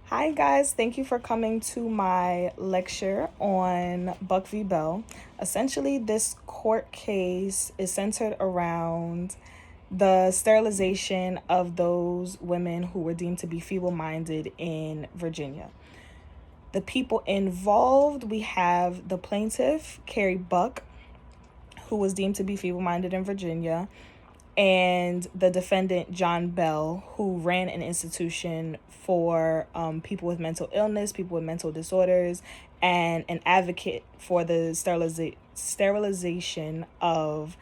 Hi guys, thank you for coming to my lecture on Buck v. Bell. Essentially, this court case is centered around the sterilization of those women who were deemed to be feeble-minded in Virginia. The people involved, we have the plaintiff, Carrie Buck, who was deemed to be feeble-minded in Virginia, and the defendant, John Bell, who ran an institution for people with mental illness, people with mental disorders, and an advocate for the sterilization of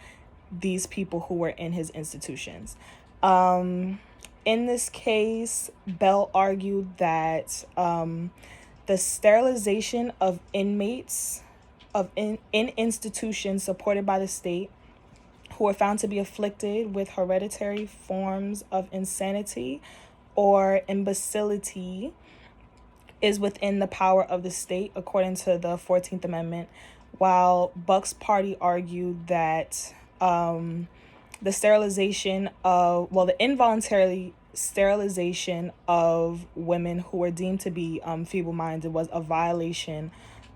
these people who were in his institutions. In this case, Bell argued that the sterilization of inmates in institutions supported by the state who are found to be afflicted with hereditary forms of insanity or imbecility is within the power of the state, according to the 14th Amendment, while Buck's party argued that the involuntary sterilization of women who were deemed to be feeble-minded was a violation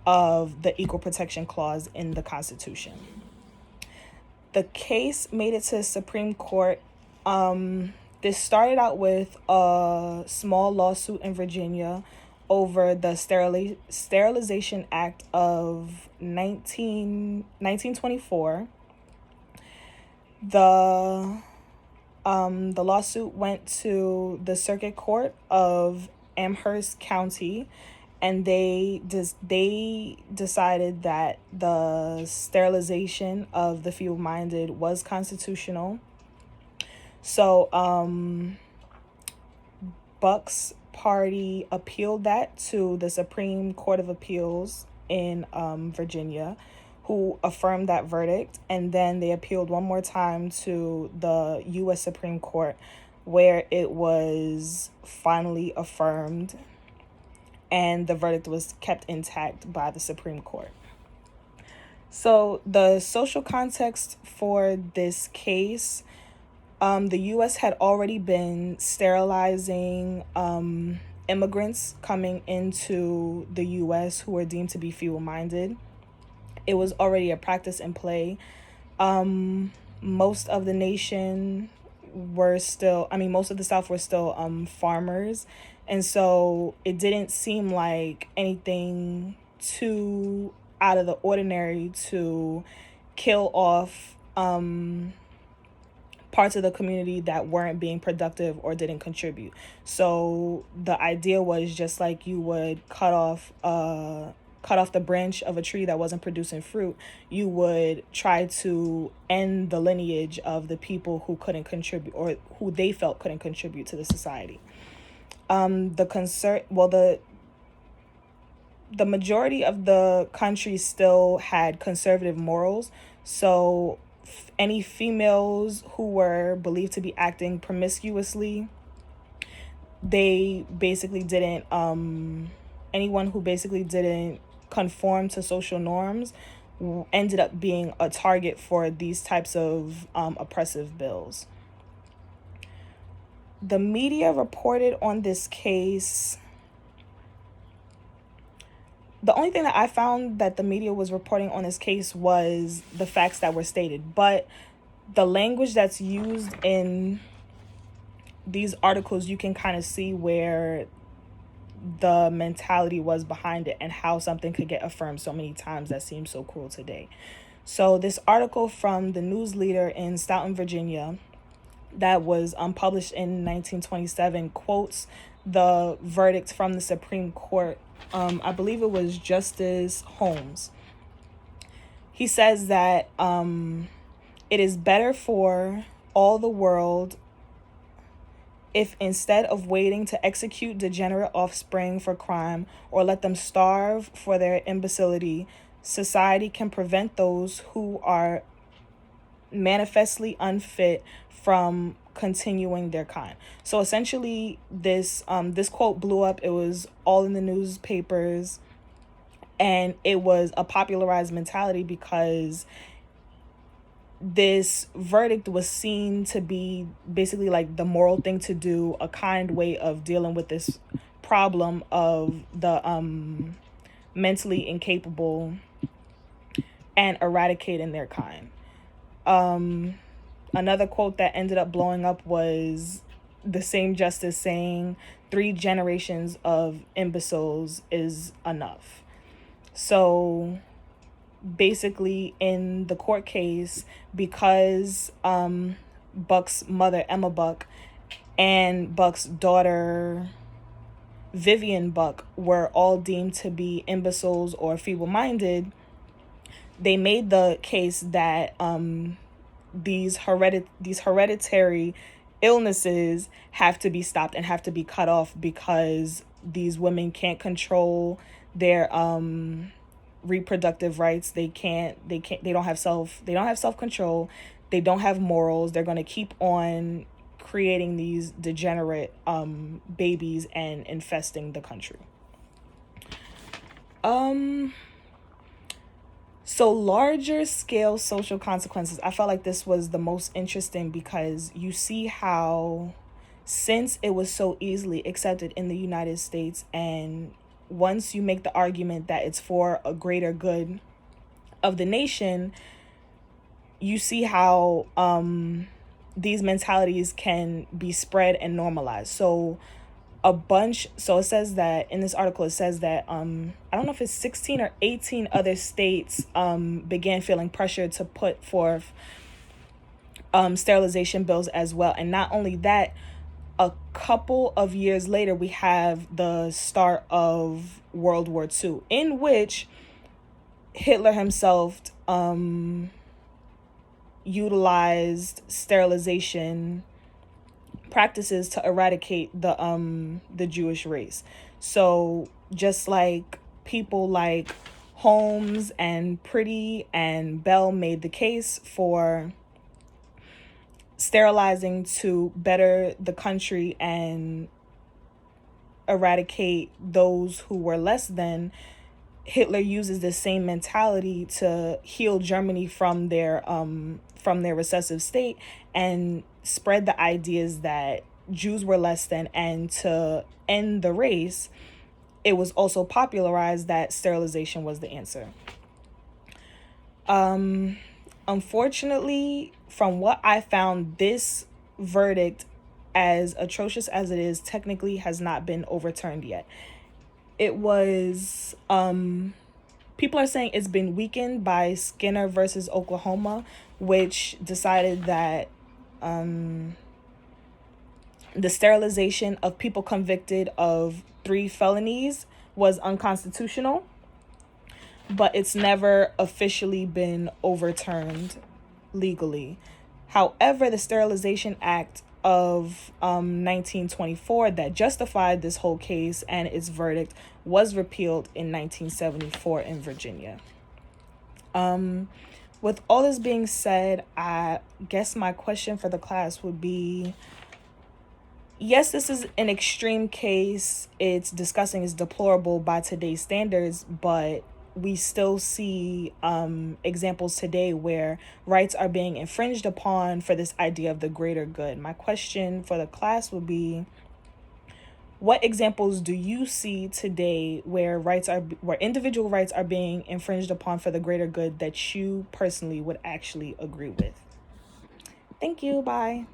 of the Equal Protection Clause in the Constitution. The case made it to the Supreme Court. This started out with a small lawsuit in Virginia over the Sterilization Act of 1924. The lawsuit went to the Circuit Court of Amherst County, and they decided that the sterilization of the feeble-minded was constitutional. So Buck's party appealed that to the Supreme Court of Appeals in Virginia, who affirmed that verdict, and then they appealed one more time to the U.S. Supreme Court, where it was finally affirmed, and the verdict was kept intact by the Supreme Court. So the social context for this case, the U.S. had already been sterilizing immigrants coming into the U.S. who were deemed to be feeble-minded. It was already a practice in play. Most of the South were still farmers. And so it didn't seem like anything too out of the ordinary to kill off parts of the community that weren't being productive or didn't contribute. So the idea was just like you would cut off the branch of a tree that wasn't producing fruit, you would try to end the lineage of the people who couldn't contribute or who they felt couldn't contribute to the society. The majority of the country still had conservative morals, so any females who were believed to be acting promiscuously, they basically didn't anyone who basically didn't conform to social norms ended up being a target for these types of oppressive bills. The media reported on this case. The only thing that I found that the media was reporting on this case was the facts that were stated, but the language that's used in these articles, you can kind of see where the mentality was behind it and how something could get affirmed so many times that seems so cruel today. So this article from the News Leader in Stoughton, Virginia, that was published in 1927, quotes the verdict from the Supreme Court. I believe it was Justice Holmes. He says that it is better for all the world if instead of waiting to execute degenerate offspring for crime or let them starve for their imbecility, society can prevent those who are manifestly unfit from continuing their kind. So essentially, this quote blew up. It was all in the newspapers, and it was a popularized mentality because this verdict was seen to be basically like the moral thing to do, a kind way of dealing with this problem of the mentally incapable and eradicating their kind. Another quote that ended up blowing up was the same justice saying 3 generations of imbeciles is enough. So basically, in the court case, because Buck's mother, Emma Buck, and Buck's daughter, Vivian Buck, were all deemed to be imbeciles or feeble-minded, they made the case that these hereditary illnesses have to be stopped and have to be cut off because these women can't control their reproductive rights. They don't have self-control. They don't have morals. They're going to keep on creating these degenerate babies and infesting the country. So larger scale social consequences. I felt like this was the most interesting because you see how, since it was so easily accepted in the United States, and once you make the argument that it's for a greater good of the nation, you see how these mentalities can be spread and normalized. So it says that in this article, it says that I don't know if it's 16 or 18 other states began feeling pressure to put forth sterilization bills as well. And not only that, a couple of years later, we have the start of World War II, in which Hitler himself utilized sterilization practices to eradicate the Jewish race. So just like people like Holmes and Pretty and Bell made the case for sterilizing to better the country and eradicate those who were less than, Hitler uses the same mentality to heal Germany from their recessive state and spread the ideas that Jews were less than, and to end the race, it was also popularized that sterilization was the answer. Unfortunately, from what I found, this verdict, as atrocious as it is, technically has not been overturned yet. It was, people are saying it's been weakened by Skinner versus Oklahoma, which decided that the sterilization of people convicted of 3 felonies was unconstitutional, but it's never officially been overturned legally. However, the Sterilization Act of 1924 that justified this whole case and its verdict was repealed in 1974 in Virginia. With all this being said, I guess my question for the class would be, yes, this is an extreme case. It's disgusting, it's deplorable by today's standards, but we still see examples today where rights are being infringed upon for this idea of the greater good. My question for the class would be, what examples do you see today where individual rights are being infringed upon for the greater good that you personally would actually agree with? Thank you. Bye.